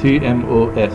CMOS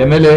MLA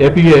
APA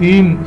3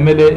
MLA,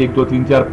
1, 2, 3, 4,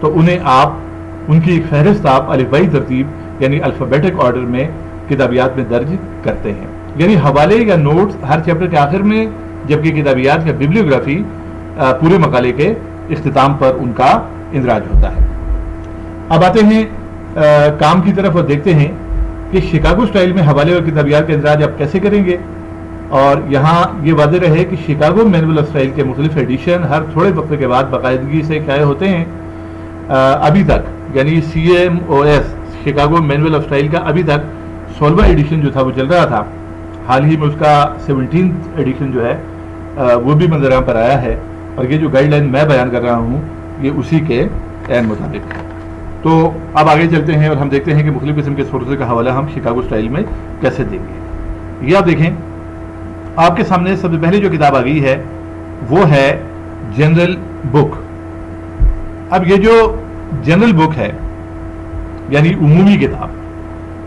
تو انہیں آپ ان کی ایک فہرست آپ الفبائی ترتیب یعنی الفابیٹک آرڈر میں کتابیات میں درج کرتے ہیں. یعنی حوالے یا نوٹس ہر چیپٹر کے آخر میں، جبکہ کتابیات یا ببلیوگرافی پورے مقالے کے اختتام پر ان کا اندراج ہوتا ہے. اب آتے ہیں کام کی طرف اور دیکھتے ہیں کہ شکاگو سٹائل میں حوالے اور کتابیات کا اندراج آپ کیسے کریں گے. اور یہاں یہ واضح رہے کہ شکاگو مینول آف سٹائل کے مختلف ایڈیشن ہر تھوڑے وقت کے بعد باقاعدگی سے شائع ہوتے ہیں. ابھی تک یعنی CMOS Chicago manual of style کا ابھی تک 16واں ایڈیشن جو تھا وہ چل رہا تھا. حال ہی میں اس کا 17th ایڈیشن جو ہے وہ بھی منظر عام پر آیا ہے. اور یہ جو گائیڈ لائن میں بیان کر رہا ہوں یہ اسی کے عین مطابق ہے. تو اب آگے چلتے ہیں اور ہم دیکھتے ہیں کہ مختلف قسم کے سورسز کا حوالہ ہم شکاگو سٹائل میں کیسے دیں گے. یہ آپ دیکھیں، آپ کے سامنے سب سے پہلے جو کتاب آ گئی ہے وہ ہے جنرل بک. اب یہ جو جنرل بک ہے یعنی عمومی کتاب،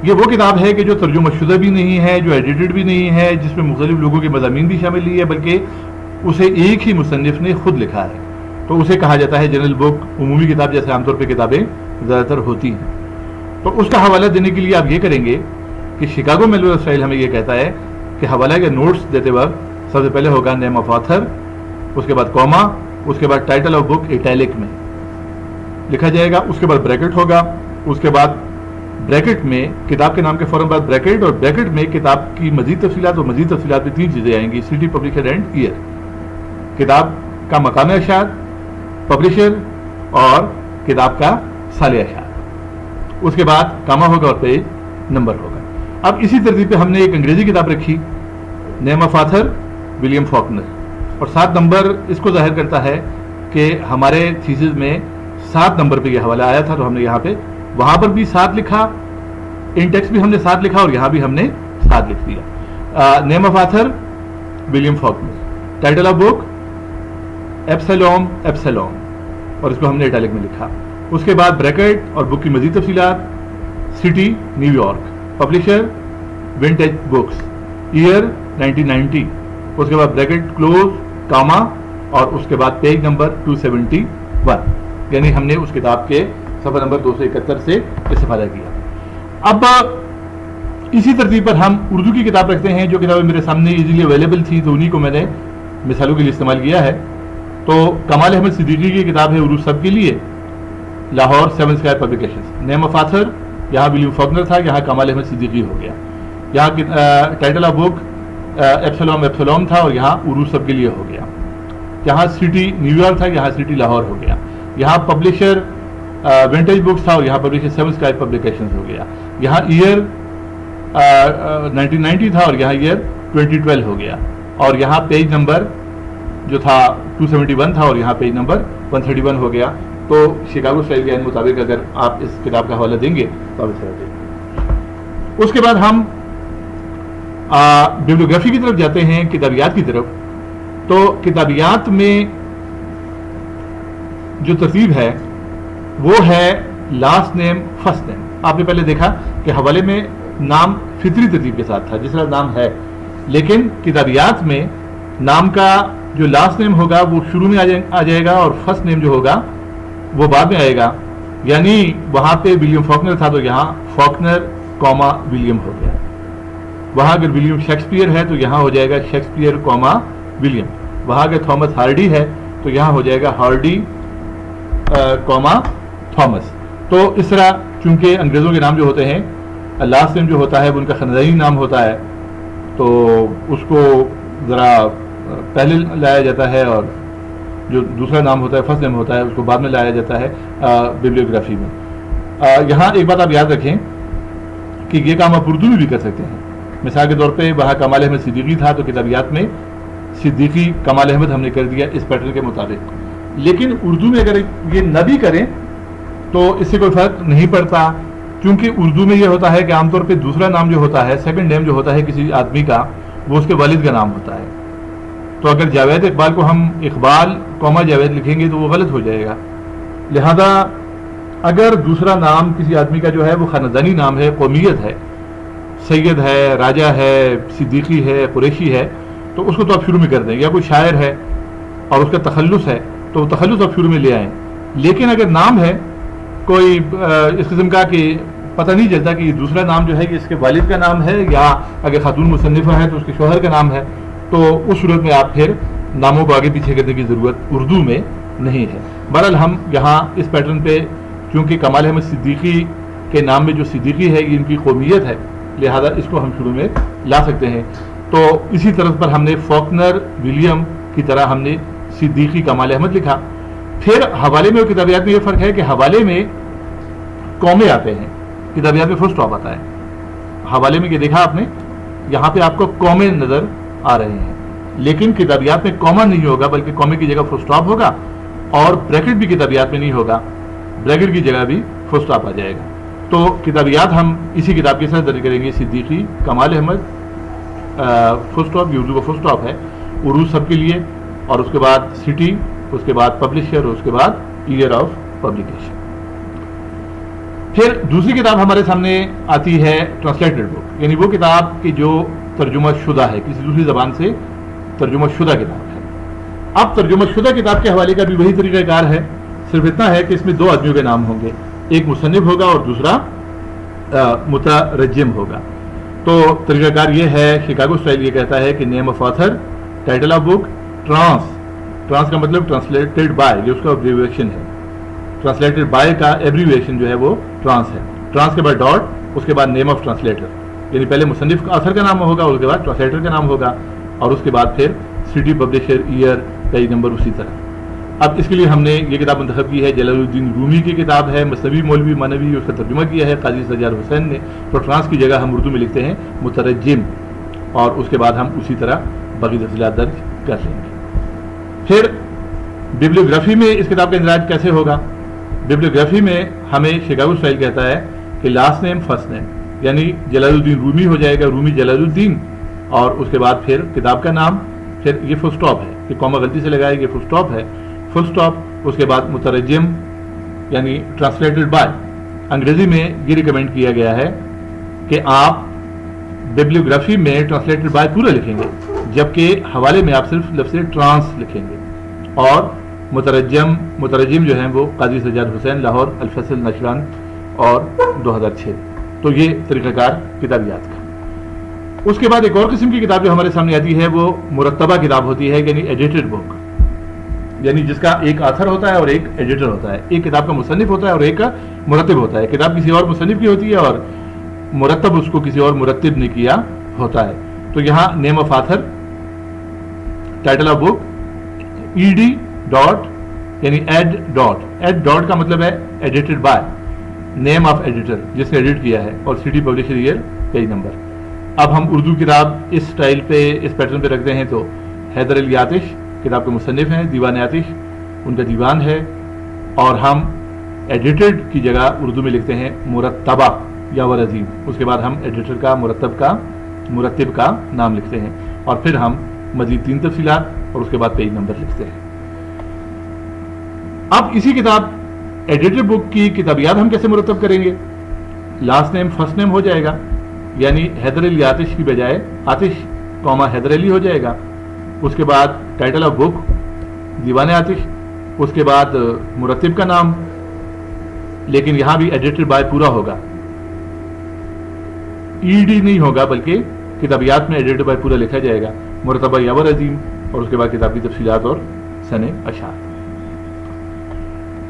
یہ وہ کتاب ہے کہ جو ترجمہ شدہ بھی نہیں ہے، جو ایڈیٹڈ بھی نہیں ہے، جس میں مختلف لوگوں کے مضامین بھی شامل نہیں ہے، بلکہ اسے ایک ہی مصنف نے خود لکھا ہے. تو اسے کہا جاتا ہے جنرل بک، عمومی کتاب، جیسے عام طور پہ کتابیں زیادہ تر ہوتی ہیں. تو اس کا حوالہ دینے کے لیے آپ یہ کریں گے کہ شکاگو مینول آف سٹائل ہمیں یہ کہتا ہے کہ حوالہ کے نوٹس دیتے وقت سب سے پہلے ہوگا نیم آف آتھر، اس کے بعد کوما، اس کے بعد ٹائٹل آف بک ایٹیلک میں لکھا جائے گا، اس کے بعد بریکٹ ہوگا، اس کے بعد بریکٹ میں کتاب کے نام کے فوراً بعد بریکٹ، اور بریکٹ میں کتاب کی مزید تفصیلات، اور مزید تفصیلات میں 3 چیزیں آئیں گی: سٹی، پبلشر اینڈ ایئر، کتاب کا مقام اشاعت، پبلشر اور کتاب کا سال اشاعت. اس کے بعد کاما ہوگا اور پیج نمبر ہوگا. اب اسی ترتیب پہ ہم نے ایک انگریزی کتاب رکھی، نیم آف آتھر ولیم فاکنر، اور 7 نمبر اس کو ظاہر کرتا ہے کہ ہمارے تھیسس میں 7 نمبر پہ یہ حوالہ آیا تھا. تو ہم نے یہاں پہ وہاں پر بھی 7 لکھا، ان ٹیکسٹ بھی ہم نے 7 لکھا، اور یہاں بھی ہم نے 7 لکھ دیا. Name of author William Faulkner, title of book Absalom Absalom, اور اس کو ہم نے اٹیلک میں لکھا. اس کے بعد بریکٹ اور بک کی مزید تفصیلات، city New York, publisher vintage books, year 1990، اس کے بعد بریکٹ کلوز، کاما، اور اس کے بعد پیج نمبر 271. یعنی ہم نے اس کتاب کے صفحہ نمبر 271 سے استفادہ کیا. اب اسی ترتیب پر ہم اردو کی کتاب رکھتے ہیں، جو کتابیں میرے سامنے ایزیلی اویلیبل تھی تو انہی کو میں نے مثالوں کے لیے استعمال کیا ہے. تو کمال احمد صدیقی کی کتاب ہے عروج سب کے لیے، Lahore 7 square publications. Name of author یہاں ولیم فاکنر تھا، یہاں کمال احمد صدیقی ہو گیا. یہاں ٹائٹل آف بک ایپسلوم ایپسلوم تھا، اور یہاں عروج سب کے لیے ہو گیا. یہاں سٹی نیو یارک تھا، یہاں سٹی لاہور ہو گیا. یہاں پبلشر ونٹیج بکس تھا، اور یہاں پبلشر 7 اسکائر پبلیکیشنز ہو گیا. یہاں ایئر 1990 تھا، اور یہاں ایئر 2012 ہو گیا. اور یہاں پیج نمبر جو تھا 271 تھا، اور یہاں پیج نمبر 131 ہو گیا. تو شکاگو سٹائل کے مطابق اگر آپ اس کتاب کا حوالہ دیں گے تو آپ اس طرح دیں گے. اس کے بعد ہم بیبلیوگرافی کی طرف جاتے ہیں، کتابیات کی طرف. تو کتابیات میں جو ترتیب ہے وہ ہے لاسٹ نیم فرسٹ نیم. آپ نے پہلے دیکھا کہ حوالے میں نام فطری ترتیب کے ساتھ تھا جس طرح نام ہے، لیکن کتابیات میں نام کا جو لاسٹ نیم ہوگا وہ شروع میں آ جائے گا، اور فرسٹ نیم جو ہوگا وہ بعد میں آئے گا. یعنی وہاں پہ ولیم فاکنر تھا تو یہاں فاکنر کوما ولیم ہو گیا. وہاں اگر ولیم شیکسپیئر ہے تو یہاں ہو جائے گا شیکسپیئر کوما ولیم. وہاں اگر تھامس ہارڈی ہے تو یہاں ہو جائے گا ہارڈی کوما تھامس. تو اس طرح چونکہ انگریزوں کے نام جو ہوتے ہیں لاسٹ نیم جو ہوتا ہے وہ ان کا خاندانی نام ہوتا ہے، تو اس کو ذرا پہلے لایا جاتا ہے، اور جو دوسرا نام ہوتا ہے فرسٹ نیم ہوتا ہے اس کو بعد میں لایا جاتا ہے بیبلیوگرافی میں. یہاں ایک بات آپ یاد رکھیں کہ یہ کام آپ اردو میں بھی کر سکتے ہیں. مثال کے طور پہ وہاں کمال احمد صدیقی تھا تو کتابیات میں صدیقی کمال احمد ہم نے کر دیا اس پیٹرن کے مطابق. لیکن اردو میں اگر یہ نہ بھی کریں تو اس سے کوئی فرق نہیں پڑتا، کیونکہ اردو میں یہ ہوتا ہے کہ عام طور پہ دوسرا نام جو ہوتا ہے، سیکنڈ نیم جو ہوتا ہے کسی آدمی کا، وہ اس کے والد کا نام ہوتا ہے. تو اگر جاوید اقبال کو ہم اقبال کوما جاوید لکھیں گے تو وہ غلط ہو جائے گا. لہذا اگر دوسرا نام کسی آدمی کا جو ہے وہ خاندانی نام ہے، قومیت ہے، سید ہے، راجہ ہے، صدیقی ہے، قریشی ہے، تو اس کو تو آپ شروع میں کر دیں. یا کوئی شاعر ہے اور اس کا تخلص ہے تو وہ تخلص آپ شروع میں لے آئیں. لیکن اگر نام ہے کوئی اس قسم کا کہ پتہ نہیں چلتا کہ دوسرا نام جو ہے کہ اس کے والد کا نام ہے یا اگر خاتون مصنفہ ہے تو اس کے شوہر کا نام ہے، تو اس صورت میں آپ پھر ناموں کو آگے پیچھے کرنے کی ضرورت اردو میں نہیں ہے۔ بہرحال ہم یہاں اس پیٹرن پہ، چونکہ کمال احمد صدیقی کے نام میں جو صدیقی ہے یہ ان کی قومیت ہے، لہذا اس کو ہم شروع میں لا سکتے ہیں۔ تو اسی طرز پر ہم نے فوکنر ولیم کی طرح ہم نے صدیقی کمال احمد لکھا۔ پھر حوالے میں اور کتابیات میں یہ فرق ہے کہ حوالے میں قومیں آتے ہیں، کتابیات میں فل اسٹاپ آتا ہے۔ حوالے میں یہ دیکھا آپ نے، یہاں پہ آپ کو قومیں نظر آ رہے ہیں، لیکن کتابیات میں کوما نہیں ہوگا بلکہ قومے کی جگہ فل اسٹاپ ہوگا، اور بریکٹ بھی کتابیات میں نہیں ہوگا، بریکٹ کی جگہ بھی فل اسٹاپ آ جائے گا۔ تو کتابیات ہم اسی کتاب کے ساتھ درج کریں گے، صدیقی کمال احمد فل اسٹاپ، یہ اردو کا فل اسٹاپ ہے، عروج سب کے لیے، اور اس کے بعد سٹی، اس کے بعد پبلشر، اور اس کے بعد ایئر آف پبلیکیشن۔ پھر دوسری کتاب ہمارے سامنے آتی ہے ٹرانسلیٹڈ بک، یعنی وہ کتاب کہ جو ترجمہ شدہ ہے، کسی دوسری زبان سے ترجمہ شدہ کتاب ہے۔ اب ترجمہ شدہ کتاب کے حوالے کا بھی وہی طریقہ کار ہے، صرف اتنا ہے کہ اس میں دو آدمیوں کے نام ہوں گے، ایک مصنف ہوگا اور دوسرا مترجم ہوگا۔ تو طریقہ کار یہ ہے، شکاگو اسٹائل یہ کہتا ہے کہ name of author, title of book, trans کا مطلب ٹرانسلیٹڈ بائی، یہ اس کا ایبریویشن ہے، ٹرانسلیٹڈ بائی کا ایبریویشن جو ہے وہ ٹرانس ہے، ٹرانس کے بعد ڈاٹ، اس کے بعد نیم آف ٹرانسلیٹر، یعنی پہلے مصنف کا آتھر کا نام ہوگا، اس کے بعد ٹرانسلیٹر کا نام ہوگا، اور اس کے بعد پھر city, publisher, year, page number اسی طرح۔ اب اس کے لیے ہم نے یہ کتاب منتخب کی ہے، جلال الدین رومی کی کتاب ہے، مثنوی مولوی مانوی، اس کا ترجمہ کیا ہے قاضی سجاد حسین نے۔ تو ٹرانس کی جگہ ہم اردو میں لکھتے ہیں مترجم، اور اس کے بعد ہم اسی طرح باقی تفصیلات درج کر لیں گے۔ پھر ببلیوگرافی میں اس کتاب کا اندراج کیسے ہوگا؟ ببلیوگرافی میں ہمیں شکاگو اسٹائل کہتا ہے کہ لاسٹ نیم فرسٹ نیم، یعنی جلال الدین رومی ہو جائے گا، رومی جلال الدین، اور اس کے بعد پھر کتاب کا نام، پھر یہ فل اسٹاپ ہے کہ کوما غلطی سے لگائے، یہ فل اسٹاپ ہے، فل اسٹاپ، اس کے بعد مترجم یعنی ٹرانسلیٹڈ بائی۔ انگریزی میں یہ ریکمینڈ کیا گیا ہے کہ آپ ببلیوگرافی میں ٹرانسلیٹڈ بائی پورا لکھیں گے، جبکہ حوالے میں آپ صرف لفظ ٹرانس لکھیں گے، اور مترجم جو ہیں وہ قاضی سجاد حسین، لاہور، الفصل نشران، اور 2006۔ تو یہ طریقہ کار کتابیات کا۔ اس کے بعد ایک اور قسم کی کتاب جو ہمارے سامنے آتی ہے وہ مرتبہ کتاب ہوتی ہے، یعنی ایڈیٹڈ بک، یعنی جس کا ایک آتھر ہوتا ہے اور ایک ایڈیٹر ہوتا ہے، ایک کتاب کا مصنف ہوتا ہے اور ایک کا مرتب ہوتا ہے۔ کتاب کسی اور مصنف کی ہوتی ہے اور مرتب اس کو کسی اور مرتب نے کیا ہوتا ہے۔ تو یہاں name of author, title of book, E D dot یعنی ایڈ ڈاٹ کا مطلب ہے edited by, name of editor جس نے ایڈٹ کیا ہے، اور city, publisher, year, page number. اب ہم اردو کتاب اس سٹائل پہ، اس پیٹرن پہ رکھتے ہیں تو حیدر علی آتش کتاب کے مصنف ہیں، دیوان آتش ان کا دیوان ہے، اور ہم ایڈیٹڈ کی جگہ اردو میں لکھتے ہیں مرتبہ یا ورزیم، اس کے بعد ہم ایڈیٹر کا، مرتب کا نام لکھتے ہیں، اور پھر ہم مزید 3 تفصیلات اور اس کے بعد پیج نمبر لکھتے ہیں۔ اب اسی کتاب ایڈیٹڈ بک کی کتابیات ہم کیسے مرتب کریں گے؟ لاسٹ نیم فرسٹ نیم ہو جائے گا، یعنی حیدر علی آتش کی بجائے آتش کوما حیدر علی ہو جائے گا، اس کے بعد ٹائٹل آف بک دیوان آتش، اس کے بعد مرتب کا نام، لیکن یہاں بھی ایڈیٹڈ بائی پورا ہوگا، ای ڈی نہیں ہوگا بلکہ کتابیات میں ایڈیٹڈ بائی پورا لکھا جائے گا، مرتبہ یاور عظیم، اور اس کے بعد کتاب کی تفصیلات اور سن اشعار۔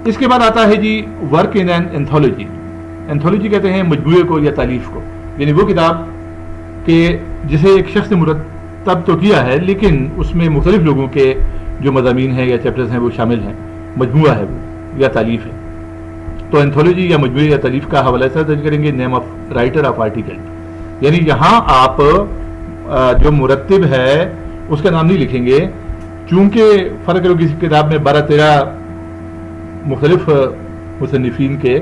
اس کے بعد آتا ہے جی ورک ان این اینتھولوجی۔ اینتھولوجی کہتے ہیں مجموعے کو یا تالیف کو، یعنی وہ کتاب کہ جسے ایک شخص نے مرتب تو کیا ہے لیکن اس میں مختلف لوگوں کے جو مضامین ہیں یا چیپٹرز ہیں وہ شامل ہیں، مجموعہ ہے وہ یا تالیف ہے۔ تو اینتھولوجی یا مجموعے یا تالیف کا حوالہ سے درج کریں گے، name of writer of article, یعنی یہاں آپ جو مرتب ہے اس کا نام نہیں لکھیں گے، چونکہ فرق کرو کسی کتاب میں 12-13 مختلف مصنفین کے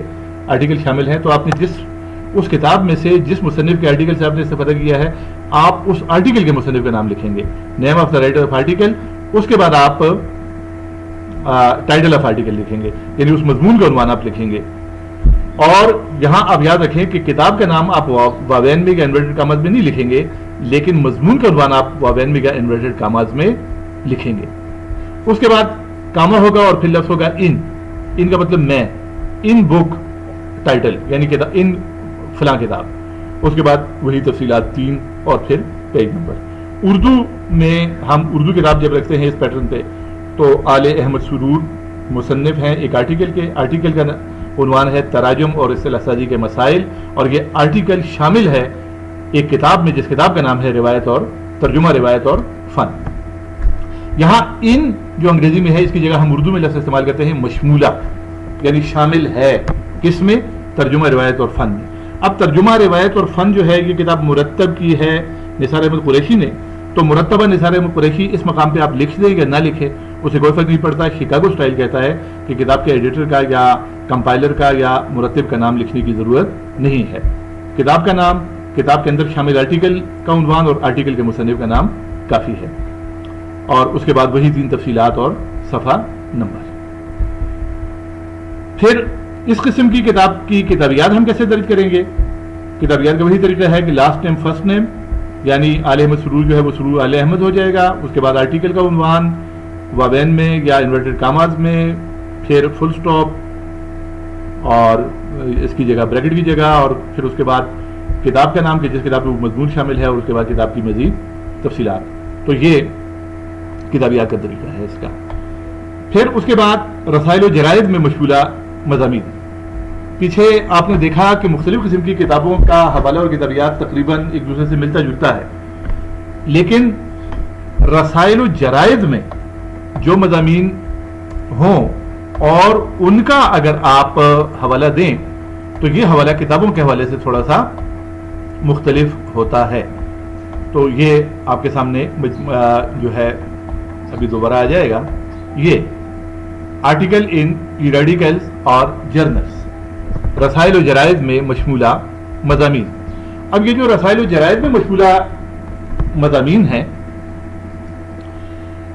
آرٹیکل شامل ہیں، تو آپ نے اس کتاب میں سے جس مصنف کے آرٹیکل سے آپ نے استفادہ کیا ہے، آپ اس آرٹیکل کے مصنف کا نام لکھیں گے، name of the writer of article, اس کے بعد آپ ٹائٹل آف آرٹیکل لکھیں گے، یعنی اس مضمون کا عنوان آپ لکھیں گے۔ اور یہاں آپ یاد رکھیں کہ کتاب کا نام آپ واوین میں یا انورٹڈ کاماز میں نہیں لکھیں گے، لیکن مضمون کا عنوان آپ واوین میں یا انورٹڈ کاماز میں لکھیں گے۔ اس کے بعد کاما ہوگا اور پھر لفظ ہوگا ان کا مطلب میں، ان بک ٹائٹل یعنی ان فلاں کتاب, اس کے بعد وہی تفصیلات 3 اور پھر پیج نمبر. اردو میں ہم اردو کتاب جب رکھتے ہیں اس پیٹرن پہ تو آل احمد سرور مصنف ہیں ایک آرٹیکل کا عنوان ہے تراجم اور اصطلاح سازی کے مسائل, اور یہ آرٹیکل شامل ہے ایک کتاب میں جس کتاب کا نام ہے روایت اور ترجمہ روایت اور فن. یہاں ان جو انگریزی میں ہے اس کی جگہ ہم اردو میں لفظ استعمال کرتے ہیں مشمولہ, یعنی شامل ہے کس میں؟ ترجمہ روایت اور فن میں. اب ترجمہ روایت اور فن جو ہے یہ کتاب مرتب کی ہے نثار احمد قریشی نے, تو مرتبہ نثار احمد قریشی اس مقام پہ آپ لکھ دیں یا نہ لکھیں اسے کوئی فرق نہیں پڑتا. شکاگو سٹائل کہتا ہے کہ کتاب کے ایڈیٹر کا یا کمپائلر کا یا مرتب کا نام لکھنے کی ضرورت نہیں ہے. کتاب کا نام, کتاب کے اندر شامل آرٹیکل کا عنوان اور آرٹیکل کے مصنف کا نام کافی ہے, اور اس کے بعد وہی 3 تفصیلات اور صفحہ نمبر. پھر اس قسم کی کتاب کی کتابیات ہم کیسے درج کریں گے؟ کتابیات کا وہی طریقہ ہے کہ لاسٹ نیم فرسٹ نیم, یعنی آل احمد سرور جو ہے وہ سرور آل احمد ہو جائے گا, اس کے بعد آرٹیکل کا عنوان وابین میں یا انورٹڈ کاماز میں, پھر فل سٹاپ اور اس کی جگہ بریکٹ کی جگہ, اور پھر اس کے بعد کتاب کا نام کہ جس کتاب میں مضمون شامل ہے, اور اس کے بعد کتاب کی مزید تفصیلات. تو یہ کتابیات کا طریقہ ہے اس کا. پھر اس کے بعد رسائل و جرائد میں مشغولہ مضامین. پیچھے آپ نے دیکھا کہ مختلف قسم کی کتابوں کا حوالہ اور کتابیات تقریباً ایک دوسرے سے ملتا جلتا ہے, لیکن رسائل و جرائد میں جو مضامین ہوں اور ان کا اگر آپ حوالہ دیں تو یہ حوالہ کتابوں کے حوالے سے تھوڑا سا مختلف ہوتا ہے. تو یہ آپ کے سامنے جو ہے ابھی دوبارہ آ جائے گا, یہ آرٹیکل ان پیریڈیکلز اور جرنلز, رسائل و جرائد میں مشمولہ مضامین. اب یہ جو رسائل و جرائد میں مشمولہ مضامین ہیں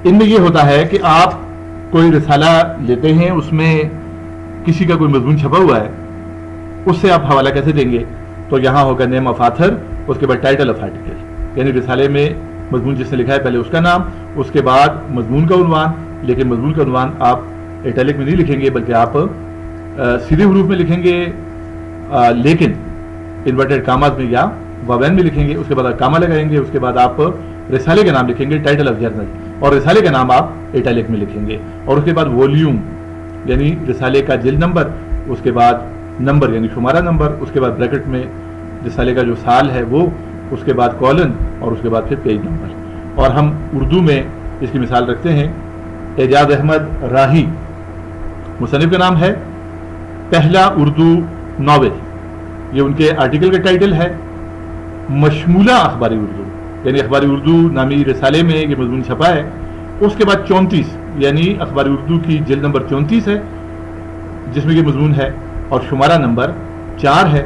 ان میں یہ ہوتا ہے کہ آپ کوئی رسالہ لیتے ہیں, اس میں کسی کا کوئی مضمون چھپا ہوا ہے, اس سے آپ حوالہ کیسے دیں گے؟ تو یہاں ہوگا نیم آف آتھر, اس کے بعد ٹائٹل آف آرٹیکل, یعنی رسالے میں مضمون جس نے لکھا ہے پہلے اس کا نام, اس کے بعد مضمون کا عنوان, لیکن مضمون کا عنوان آپ ایٹیلک میں نہیں لکھیں گے بلکہ آپ سیدھے حروف میں لکھیں گے, لیکن انورٹڈ کاماز میں یا واوین میں لکھیں گے. اس کے بعد آپ کاما لگائیں گے, اس کے بعد آپ رسالے کا نام لکھیں گے ٹائٹل آف جرنل, اور رسالے کا نام آپ ایٹیلک میں لکھیں گے, اور اس کے بعد ولیوم یعنی رسالے کا جلد نمبر, اس کے بعد نمبر یعنی شمارہ نمبر, اس کے بعد بریکٹ میں رسالے کا جو سال ہے وہ, اس کے بعد کالن, اور اس کے بعد پھر پیج نمبر. اور ہم اردو میں اس کی مثال رکھتے ہیں اعجاز احمد راہی مصنف کا نام ہے, پہلا اردو ناول, یہ ان کے آرٹیکل کا ٹائٹل ہے. مشمولہ اخباری اردو یعنی اخباری اردو نامی رسالے میں یہ مضمون چھپا ہے. اس کے بعد 34 یعنی اخباری اردو کی جلد نمبر 34 ہے جس میں یہ مضمون ہے, اور شمارہ نمبر 4 ہے,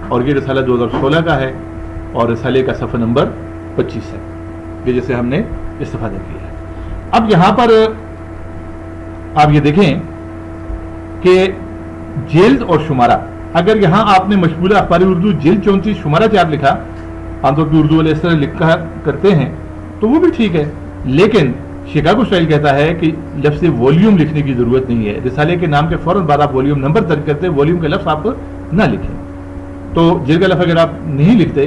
اور یہ رسالہ 2016 کا ہے, اور رسالے کا صفحہ نمبر 25 ہے, یہ جسے ہم نے استفادہ کیا ہے. اب یہاں پر آپ یہ دیکھیں کہ جلد اور شمارہ, اگر یہاں آپ نے مشمولہ اخباری اردو جلد 34 شمارہ 4 لکھا, عام طور پہ اردو والے اس طرح لکھا کرتے ہیں تو وہ بھی ٹھیک ہے, لیکن شکاگو اسٹائل کہتا ہے کہ لفظ والیوم لکھنے کی ضرورت نہیں ہے. رسالے کے نام کے فوراً بعد آپ والیوم نمبر درج کرتے ہیں, والیوم کا لفظ آپ نہ لکھیں. تو جلد کا لفظ اگر آپ نہیں لکھتے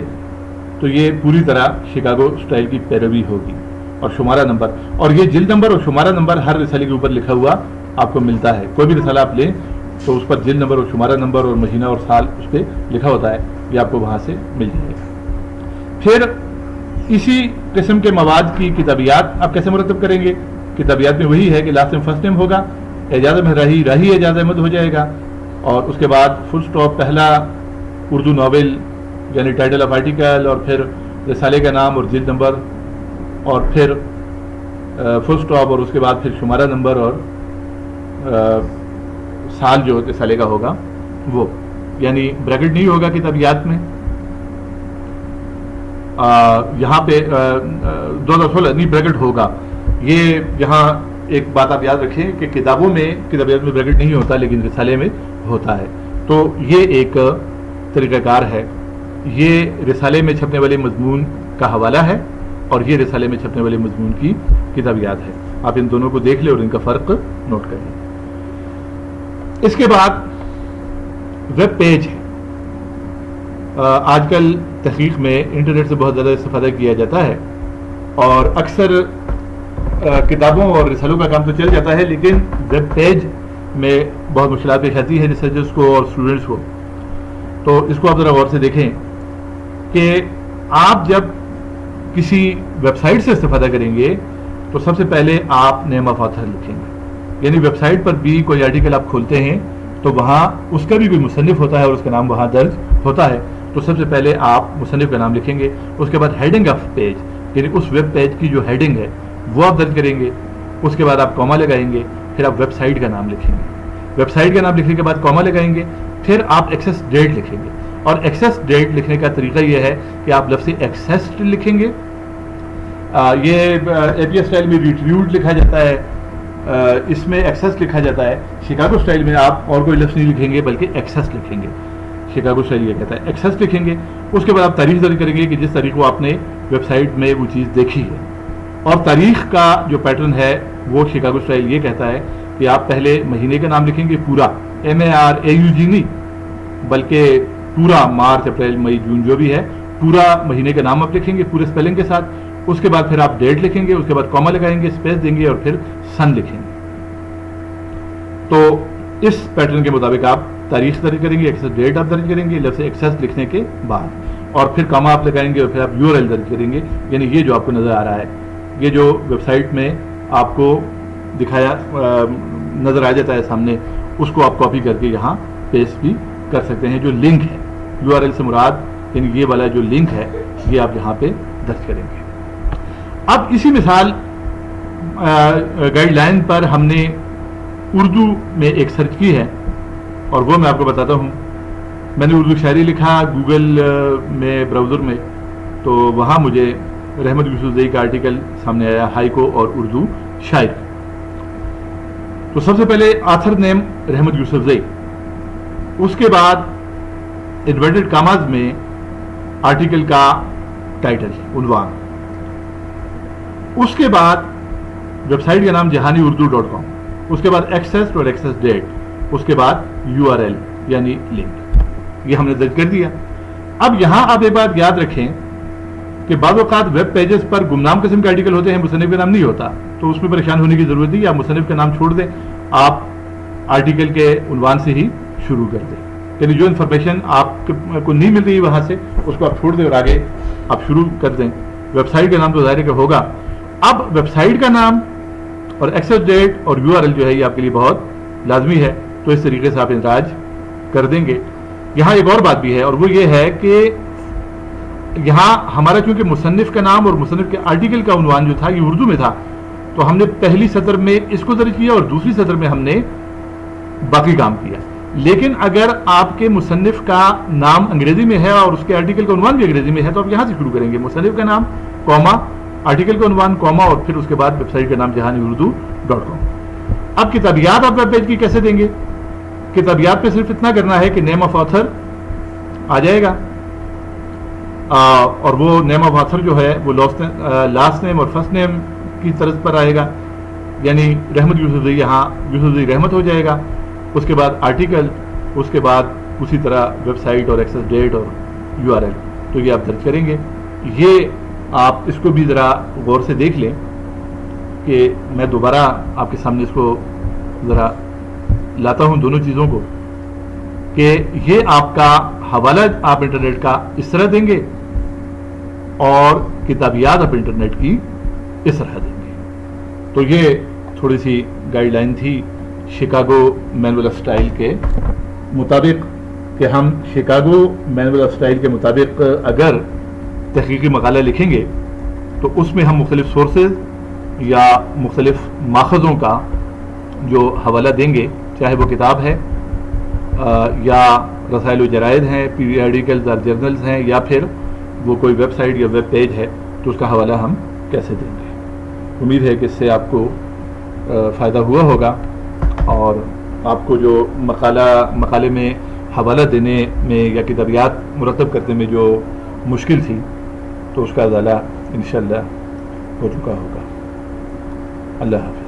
تو یہ پوری طرح شکاگو اسٹائل کی پیروی ہوگی. اور شمارہ نمبر, اور یہ جلد نمبر اور شمارہ نمبر ہر رسالے کے اوپر لکھا ہوا آپ کو ملتا ہے. کوئی بھی رسالہ آپ لیں تو اس پر جلد نمبر اور شمارہ نمبر اور مہینہ اور سال اس پہ لکھا ہوتا ہے, یہ آپ کو وہاں سے مل جائے گا. پھر اسی قسم کے مواد کی کتابیات آپ کیسے مرتب کریں گے؟ کتابیات میں وہی ہے کہ لاسٹ نیم فرسٹ نیم ہوگا, اعجاز احمد راہی اعجاز احمد ہو جائے گا, اور اس کے بعد فل سٹاپ پہلا اردو ناول یعنی ٹائٹل آف آرٹیکل, اور پھر رسالے کا نام اور جلد نمبر, اور پھر فل سٹاپ, اور اس کے بعد پھر شمارہ نمبر اور سال جو رسالے کا ہوگا وہ, یعنی بریکٹ نہیں ہوگا کتابیات میں. یہاں پہ 2016 نہیں بریکٹ ہوگا. یہ یہاں ایک بات آپ یاد رکھیں کہ کتابوں میں کتابیات میں بریکٹ نہیں ہوتا لیکن رسالے میں ہوتا ہے. تو یہ ایک طریقہ کار ہے. یہ رسالے میں چھپنے والے مضمون کا حوالہ ہے, اور یہ رسالے میں چھپنے والے مضمون کی کتابیات ہے. آپ ان دونوں کو دیکھ لیں اور ان کا فرق نوٹ کریں. اس کے بعد ویب پیج ہے. آج کل تحقیق میں انٹرنیٹ سے بہت زیادہ استفادہ کیا جاتا ہے اور اکثر کتابوں اور رسالوں کا کام تو چل جاتا ہے، لیکن ویب پیج میں بہت مشکلات پیش آتی ہے ریسرچرز کو اور اسٹوڈنٹس کو. تو اس کو آپ ذرا غور سے دیکھیں کہ آپ جب کسی ویب سائٹ سے استفادہ کریں گے تو سب سے پہلے آپ نیم آف آتھر لکھیں گے. یعنی ویب سائٹ پر بھی کوئی آرٹیکل آپ کھولتے ہیں تو وہاں اس کا بھی کوئی مصنف ہوتا ہے اور اس کا نام وہاں درج ہوتا ہے. تو سب سے پہلے آپ مصنف کا نام لکھیں گے. اس کے بعد ہیڈنگ آف پیج، یعنی اس ویب پیج کی جو ہیڈنگ ہے وہ آپ درج کریں گے. اس کے بعد آپ کوما لگائیں گے، پھر آپ ویب سائٹ کا نام لکھیں گے. ویب سائٹ کا نام لکھنے کے بعد کوما لگائیں گے، پھر آپ ایکسیس ڈیٹ لکھیں گے. اور ایکسیس ڈیٹ لکھنے کا طریقہ یہ ہے کہ آپ لفظ ایکسیسڈ لکھیں گے. یہ اے پی ایس اسٹائل میں ریٹریوڈ لکھا جاتا ہے، اس میں ایکسیس لکھا جاتا ہے. شکاگو اسٹائل میں آپ اور کوئی لفظ نہیں لکھیں گے بلکہ ایکسیس لکھیں گے. شکاگو اسٹائل یہ کہتا ہے ایکسیس لکھیں گے. اس کے بعد آپ تاریخ درج کریں گے کہ جس تاریخ کو آپ نے ویب سائٹ میں وہ چیز دیکھی ہے. اور تاریخ کا جو پیٹرن ہے وہ شکاگو اسٹائل یہ کہتا ہے کہ آپ پہلے مہینے کا نام لکھیں گے پورا، MARAUG نہیں بلکہ پورا مارچ اپریل مئی جون جو بھی ہے پورا مہینے کا نام آپ لکھیں گے پورے اسپیلنگ کے ساتھ. اس کے بعد پھر آپ ڈیٹ لکھیں گے، اس کے بعد کوما لگائیں گے، اسپیس دیں گے اور پھر سن لکھیں گے. تو اس پیٹرن کے مطابق آپ تاریخ درج کریں گے، ایکسیس ڈیٹ آپ درج کریں گے لفظ ایکسیس لکھنے کے بعد، اور پھر کوما آپ لگائیں گے اور پھر آپ URL درج کریں گے. یعنی یہ جو آپ کو نظر آ رہا ہے، یہ جو ویب سائٹ میں آپ کو دکھایا نظر آ جاتا ہے سامنے، اس کو آپ کاپی کر کے یہاں پیسٹ بھی کر سکتے ہیں. جو لنک ہے URL سے مراد یعنی یہ والا جو لنک ہے یہ آپ یہاں پہ درج کریں گے. اب اسی مثال گائیڈ لائن پر ہم نے اردو میں ایک سرچ کی ہے اور وہ میں آپ کو بتاتا ہوں. میں نے اردو شاعری لکھا گوگل میں براؤزر میں، تو وہاں مجھے رحمت یوسفزئی کا آرٹیکل سامنے آیا، ہائیکو اور اردو شاعری. تو سب سے پہلے آتھر نیم رحمت یوسفزئی، اس کے بعد انورٹڈ کاماز میں آرٹیکل کا ٹائٹل عنوان، اس کے بعد ویب سائٹ کا نام جہانیurdو.com، اس کے بعد ایکسیس اور ایکسیس ڈیٹ، اس کے بعد URL یعنی لنک. یہ ہم نے درج کر دیا. اب یہاں آپ ایک بات یاد رکھیں کہ بعض اوقات ویب پیجز پر گمنام قسم کے آرٹیکل ہوتے ہیں، مصنف کا نام نہیں ہوتا، تو اس میں پریشان ہونے کی ضرورت نہیں. آپ مصنف کا نام چھوڑ دیں، آپ آرٹیکل کے عنوان سے ہی شروع کر دیں. یعنی جو انفارمیشن آپ کو نہیں مل رہی وہاں سے اس کو آپ چھوڑ دیں اور آگے آپ شروع کر دیں. ویب سائٹ کا نام تو ظاہر ہے کہ ہوگا. اب ویب سائٹ کا نام اور ایکسیس ڈیٹ اور URL جو ہے یہ آپ کے لیے بہت لازمی ہے، تو اس طریقے سے آپ اندراج کر دیں گے. یہاں ایک اور بات بھی ہے اور وہ یہ ہے کہ یہاں ہمارا چونکہ مصنف کا نام اور مصنف کے آرٹیکل کا عنوان جو تھا یہ اردو میں تھا، تو ہم نے پہلی سطر میں اس کو درج کیا اور دوسری سطر میں ہم نے باقی کام کیا. لیکن اگر آپ کے مصنف کا نام انگریزی میں ہے اور اس کے آرٹیکل کا عنوان بھی انگریزی میں ہے تو آپ یہاں سے شروع کریں گے، مصنف کا نام کوما آرٹیکل کا عنوان کوما اور پھر اس کے بعد ویب سائٹ کا نام جہانیurdو.com. اب کتابیات آپ ویب پیج کی کیسے دیں گے؟ کتابیات پہ صرف اتنا کرنا ہے کہ نیم آف آتھر آ جائے گا اور وہ نیم آف آتھر جو ہے وہ لاسٹ نیم اور فرسٹ نیم کی طرز پر آئے گا. یعنی رحمت یوسفزئی یہاں یوسفزئی رحمت ہو جائے گا. اس کے بعد آرٹیکل، اس کے بعد اسی طرح ویب سائٹ اور ایکسیس ڈیٹ اور URL، تو یہ آپ درج کریں گے. یہ آپ اس کو بھی ذرا غور سے دیکھ لیں کہ میں دوبارہ آپ کے سامنے اس کو ذرا لاتا ہوں دونوں چیزوں کو، کہ یہ آپ کا حوالہ آپ انٹرنیٹ کا اس طرح دیں گے اور کتابیات آپ انٹرنیٹ کی اس طرح دیں گے. تو یہ تھوڑی سی گائیڈ لائن تھی شکاگو مینول آف اسٹائل کے مطابق کہ ہم شکاگو مینول آف اسٹائل کے مطابق اگر تحقیقی مقالہ لکھیں گے تو اس میں ہم مختلف سورسز یا مختلف ماخذوں کا جو حوالہ دیں گے، چاہے وہ کتاب ہے یا رسائل و جرائد ہیں، پیریاڈیکلز اور جرنلز ہیں، یا پھر وہ کوئی ویب سائٹ یا ویب پیج ہے، تو اس کا حوالہ ہم کیسے دیں گے. امید ہے کہ اس سے آپ کو فائدہ ہوا ہوگا اور آپ کو جو مقالے میں حوالہ دینے میں یا کتابیات مرتب کرنے میں جو مشکل تھی تو اس کا ازالہ انشاءاللہ ہو چکا ہوگا. اللہ حافظ.